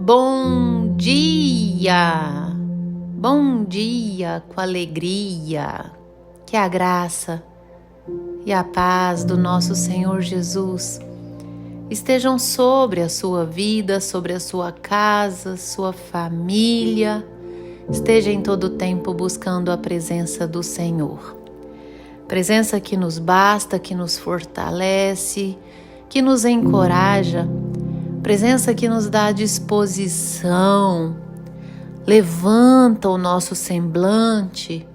Bom dia! Bom dia com alegria, que a graça e a paz do nosso Senhor Jesus estejam sobre a sua vida, sobre a sua casa, sua família, esteja em todo o tempo buscando a presença do Senhor. Presença que nos basta, que nos fortalece, que nos encoraja, presença que nos dá disposição, levanta o nosso semblante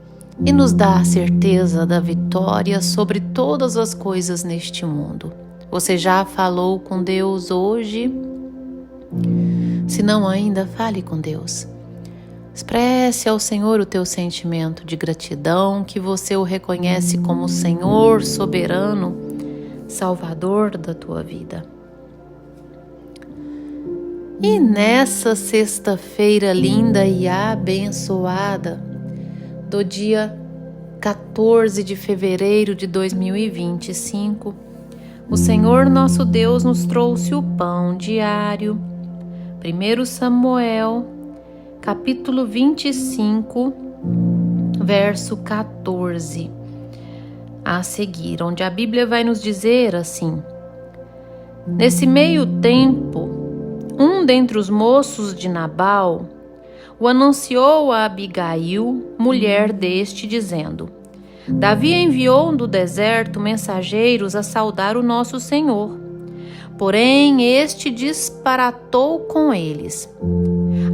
e nos dá a certeza da vitória sobre todas as coisas neste mundo. Você já falou com Deus hoje? Se não ainda, fale com Deus. Expresse ao Senhor o teu sentimento de gratidão, que você o reconhece como Senhor soberano, Salvador da tua vida. E nessa sexta-feira linda e abençoada do dia 14 de fevereiro de 2025, o Senhor nosso Deus nos trouxe o pão diário. 1 Samuel, capítulo 25, verso 14, a seguir, onde a Bíblia vai nos dizer assim: Nesse meio tempo, um dentre os moços de Nabal o anunciou a Abigail, mulher deste, dizendo: Davi enviou do deserto mensageiros a saudar o nosso Senhor. Porém, este disparatou com eles.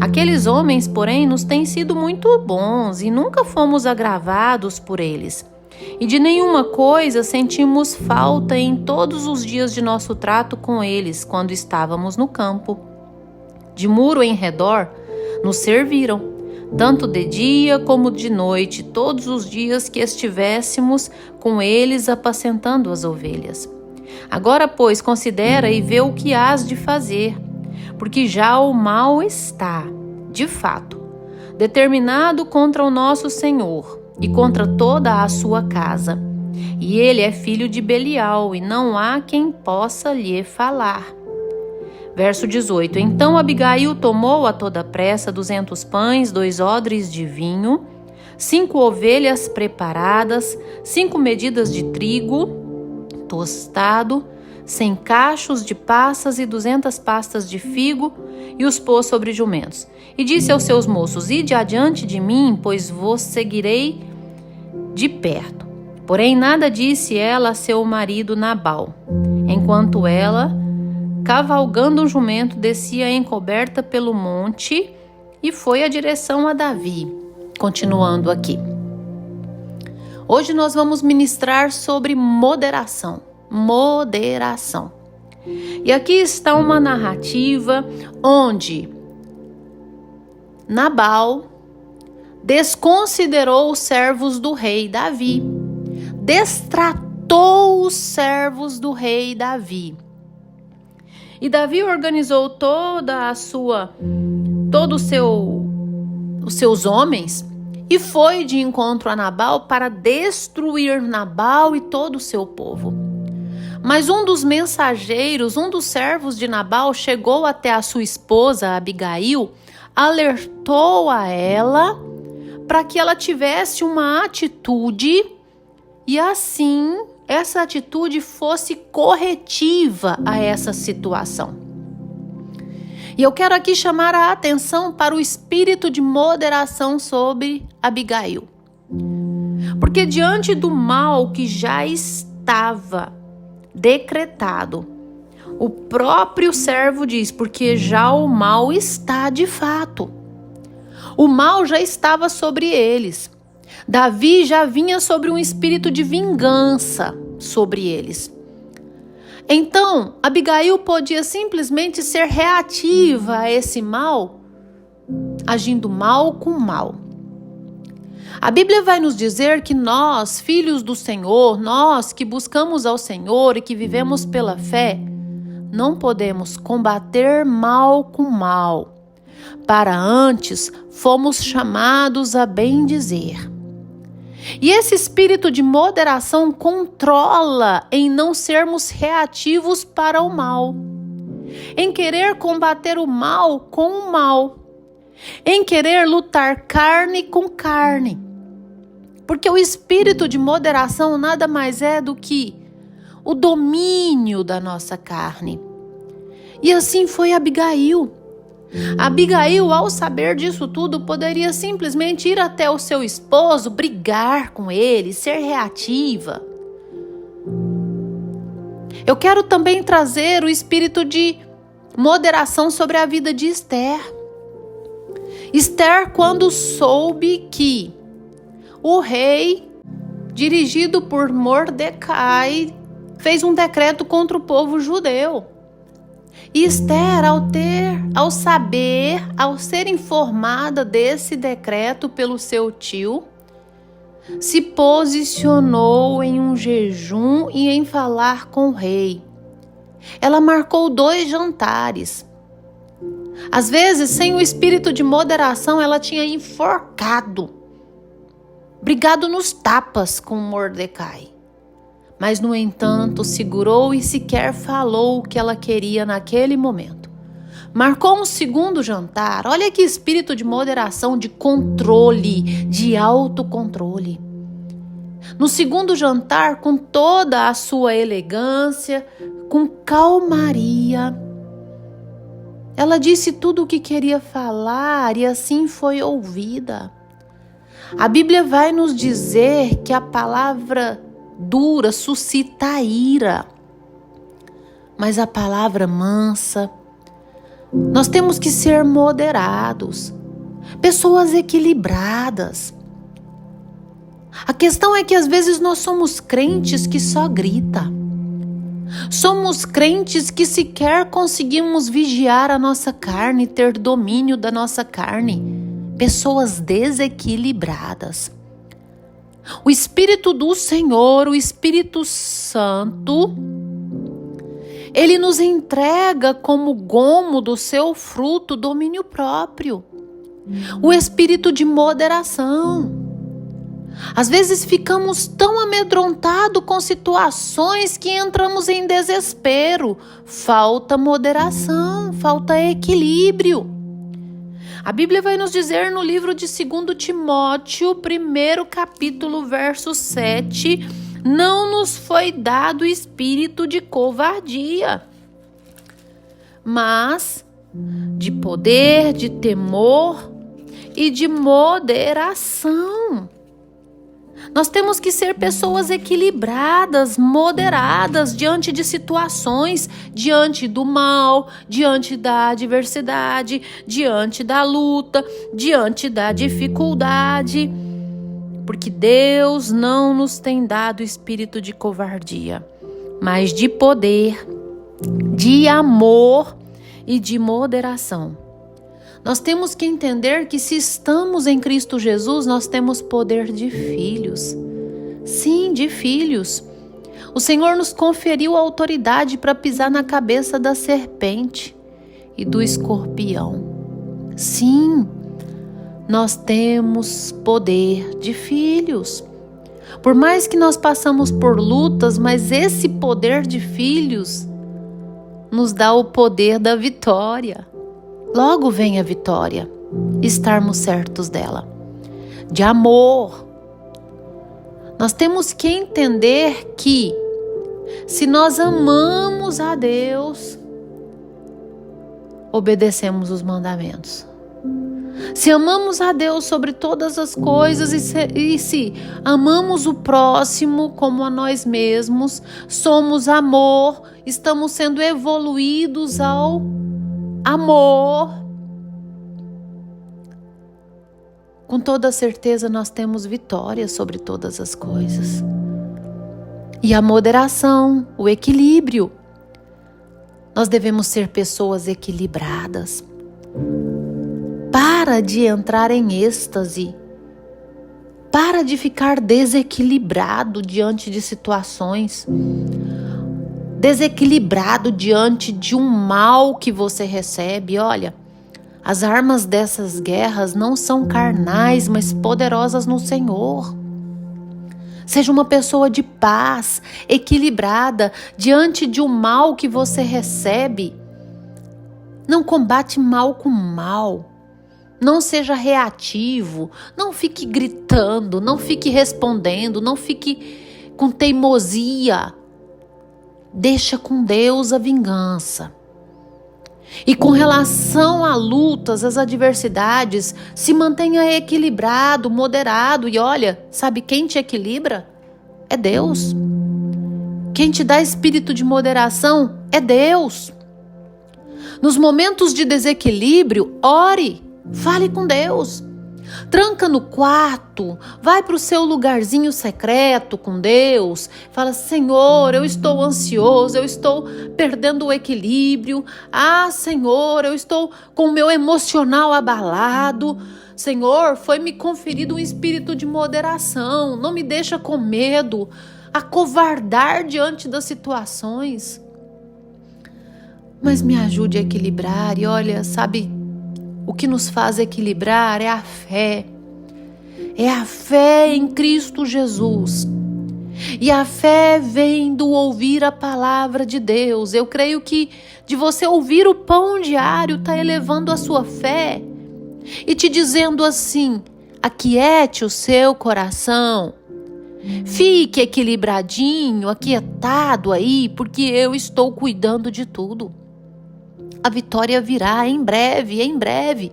Aqueles homens, porém, nos têm sido muito bons e nunca fomos agravados por eles. E de nenhuma coisa sentimos falta em todos os dias de nosso trato com eles, quando estávamos no campo. De muro em redor, nos serviram, tanto de dia como de noite, todos os dias que estivéssemos com eles apacentando as ovelhas. Agora, pois, considera e vê o que hás de fazer, porque já o mal está, de fato, determinado contra o nosso Senhor e contra toda a sua casa. E ele é filho de Belial, e não há quem possa lhe falar. Verso 18. Então Abigail tomou a toda pressa 200 pães, 2 odres de vinho, 5 ovelhas preparadas, 5 medidas de trigo tostado, 100 cachos de passas e 200 pastas de figo, e os pôs sobre jumentos. E disse aos seus moços: Ide adiante de mim, pois vos seguirei de perto. Porém nada disse ela a seu marido Nabal, enquanto ela, cavalgando um jumento, descia encoberta pelo monte e foi a direção a Davi. Continuando aqui. Hoje nós vamos ministrar sobre moderação. Moderação. E aqui está uma narrativa onde Nabal desconsiderou os servos do rei Davi, destratou os servos do rei Davi. E Davi organizou os seus homens e foi de encontro a Nabal para destruir Nabal e todo o seu povo. Mas um dos mensageiros, um dos servos de Nabal, chegou até a sua esposa Abigail, alertou a ela para que ela tivesse uma atitude e assim essa atitude fosse corretiva a essa situação. E eu quero aqui chamar a atenção para o espírito de moderação sobre Abigail. Porque diante do mal que já estava decretado, o próprio servo diz: porque já o mal está de fato. O mal já estava sobre eles. Davi já vinha sobre um espírito de vingança sobre eles. Então, Abigail podia simplesmente ser reativa a esse mal, agindo mal com mal. A Bíblia vai nos dizer que nós, filhos do Senhor, nós que buscamos ao Senhor e que vivemos pela fé, não podemos combater mal com mal. Para antes, fomos chamados a bem dizer. E esse espírito de moderação controla em não sermos reativos para o mal. em querer combater o mal com o mal, em querer lutar carne com carne. Porque o espírito de moderação nada mais é do que o domínio da nossa carne. E assim foi Abigail. Abigail, ao saber disso tudo, poderia simplesmente ir até o seu esposo, brigar com ele, ser reativa. Eu quero também trazer o espírito de moderação sobre a vida de Esther. Esther, quando soube que o rei, dirigido por Mordecai, fez um decreto contra o povo judeu. E Esther, ao ser informada desse decreto pelo seu tio, se posicionou em um jejum e em falar com o rei. Ela marcou 2 jantares. Às vezes, sem o espírito de moderação, ela tinha enforcado, brigado nos tapas com Mordecai. Mas, no entanto, segurou e sequer falou o que ela queria naquele momento. Marcou um 2º jantar. Olha que espírito de moderação, de controle, de autocontrole. No 2º jantar, com toda a sua elegância, com calmaria, ela disse tudo o que queria falar e assim foi ouvida. A Bíblia vai nos dizer que a palavra dura suscita ira, mas a palavra mansa, nós temos que ser moderados, pessoas equilibradas. A questão é que às vezes nós somos crentes que só grita. Somos crentes que sequer conseguimos vigiar a nossa carne, ter domínio da nossa carne. Pessoas desequilibradas. O Espírito do Senhor, o Espírito Santo, ele nos entrega como gomo do seu fruto domínio próprio. O espírito de moderação. Às vezes ficamos tão amedrontados com situações que entramos em desespero. Falta moderação, falta equilíbrio. A Bíblia vai nos dizer no livro de 2 Timóteo, 1º capítulo, verso 7, não nos foi dado espírito de covardia, mas de poder, de temor e de moderação. Nós temos que ser pessoas equilibradas, moderadas diante de situações, diante do mal, diante da adversidade, diante da luta, diante da dificuldade. Porque Deus não nos tem dado espírito de covardia, mas de poder, de amor e de moderação. Nós temos que entender que se estamos em Cristo Jesus, nós temos poder de filhos. Sim, de filhos. O Senhor nos conferiu a autoridade para pisar na cabeça da serpente e do escorpião. Sim, nós temos poder de filhos. Por mais que nós passamos por lutas, mas esse poder de filhos nos dá o poder da vitória. Logo vem a vitória, estarmos certos dela. De amor. Nós temos que entender que se nós amamos a Deus, obedecemos os mandamentos. Se amamos a Deus sobre todas as coisas e se amamos o próximo como a nós mesmos, somos amor, estamos sendo evoluídos ao amor. Com toda certeza nós temos vitória sobre todas as coisas. E a moderação, o equilíbrio. Nós devemos ser pessoas equilibradas. Para de entrar em êxtase. Para de ficar desequilibrado diante de situações. Desequilibrado diante de um mal que você recebe. Olha, as armas dessas guerras não são carnais, mas poderosas no Senhor. Seja uma pessoa de paz, equilibrada, diante de um mal que você recebe. Não combate mal com mal. Não seja reativo. Não fique gritando. Não fique respondendo. Não fique com teimosia. Deixa com Deus a vingança. E com relação a lutas, às adversidades, se mantenha equilibrado, moderado. E olha, sabe quem te equilibra? É Deus. Quem te dá espírito de moderação é Deus. Nos momentos de desequilíbrio, ore, fale com Deus. Tranca no quarto, vai para o seu lugarzinho secreto com Deus. Fala: Senhor, eu estou ansioso, eu estou perdendo o equilíbrio. Ah, Senhor, eu estou com o meu emocional abalado. Senhor, foi-me conferido um espírito de moderação. Não me deixa com medo, acovardar diante das situações. Mas me ajude a equilibrar. E olha, sabe, o que nos faz equilibrar é a fé. É a fé em Cristo Jesus. E a fé vem do ouvir a palavra de Deus. Eu creio que de você ouvir o pão diário está elevando a sua fé e te dizendo assim: aquiete o seu coração. Fique equilibradinho, aquietado aí, porque eu estou cuidando de tudo. A vitória virá em breve, em breve.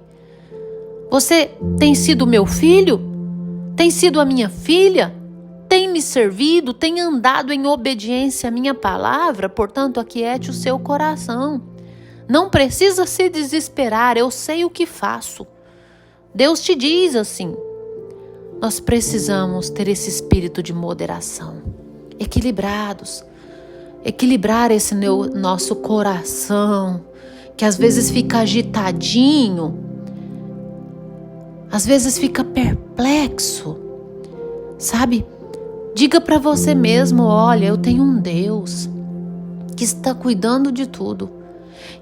Você tem sido meu filho? Tem sido a minha filha? Tem me servido? Tem andado em obediência à minha palavra? Portanto, aquiete o seu coração. Não precisa se desesperar, eu sei o que faço. Deus te diz assim. Nós precisamos ter esse espírito de moderação, equilibrados. Equilibrar esse nosso coração, que às vezes fica agitadinho, às vezes fica perplexo, sabe? Diga para você mesmo: olha, eu tenho um Deus que está cuidando de tudo.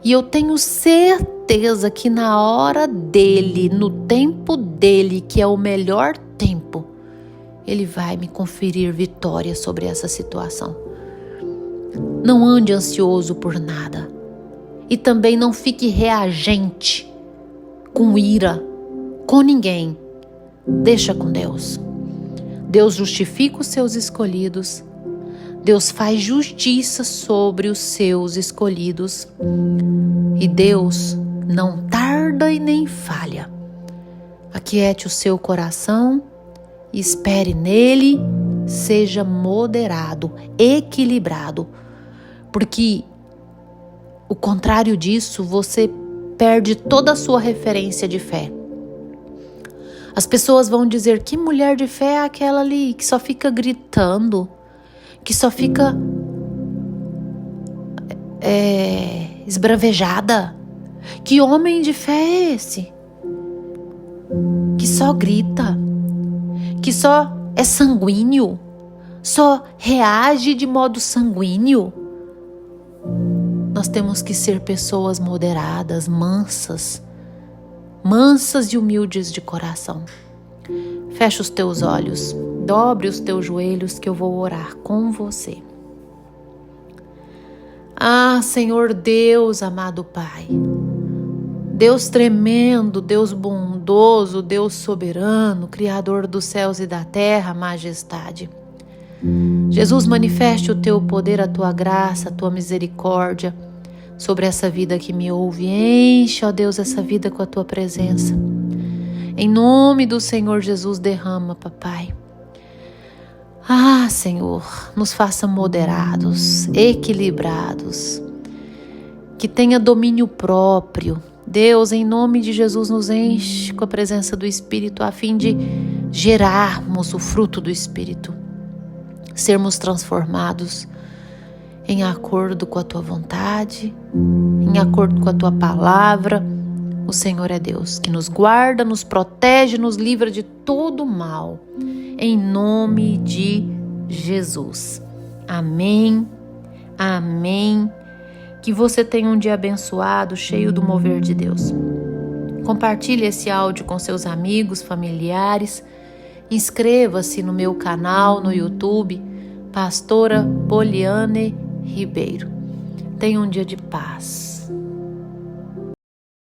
E eu tenho certeza que na hora dele, no tempo dele, que é o melhor tempo, ele vai me conferir vitória sobre essa situação. Não ande ansioso por nada. E também não fique reagente, com ira, com ninguém. Deixa com Deus. Deus justifica os seus escolhidos. Deus faz justiça sobre os seus escolhidos. E Deus não tarda e nem falha. Aquiete o seu coração e espere nele. Seja moderado, equilibrado. Porque o contrário disso, você perde toda a sua referência de fé. As pessoas vão dizer: que mulher de fé é aquela ali que só fica gritando, que só fica esbravejada? Que homem de fé é esse? Que só grita, que só é sanguíneo, só reage de modo sanguíneo. Nós temos que ser pessoas moderadas, mansas e humildes de coração. Fecha os teus olhos, dobre os teus joelhos que eu vou orar com você. Ah, Senhor Deus, amado Pai, Deus tremendo, Deus bondoso, Deus soberano, Criador dos céus e da terra, majestade. Jesus, manifeste o teu poder, a tua graça, a tua misericórdia sobre essa vida que me ouve. Enche, ó Deus, essa vida com a tua presença. Em nome do Senhor Jesus, derrama, papai. Ah, Senhor, nos faça moderados, equilibrados, que tenha domínio próprio. Deus, em nome de Jesus, nos enche com a presença do Espírito a fim de gerarmos o fruto do Espírito, sermos transformados em acordo com a tua vontade, em acordo com a tua palavra. O Senhor é Deus que nos guarda, nos protege, nos livra de todo mal. Em nome de Jesus. Amém. Amém. Que você tenha um dia abençoado, cheio do mover de Deus. Compartilhe esse áudio com seus amigos, familiares. Inscreva-se no meu canal no YouTube, Pastora Poliane Ribeiro. Tenha um dia de paz.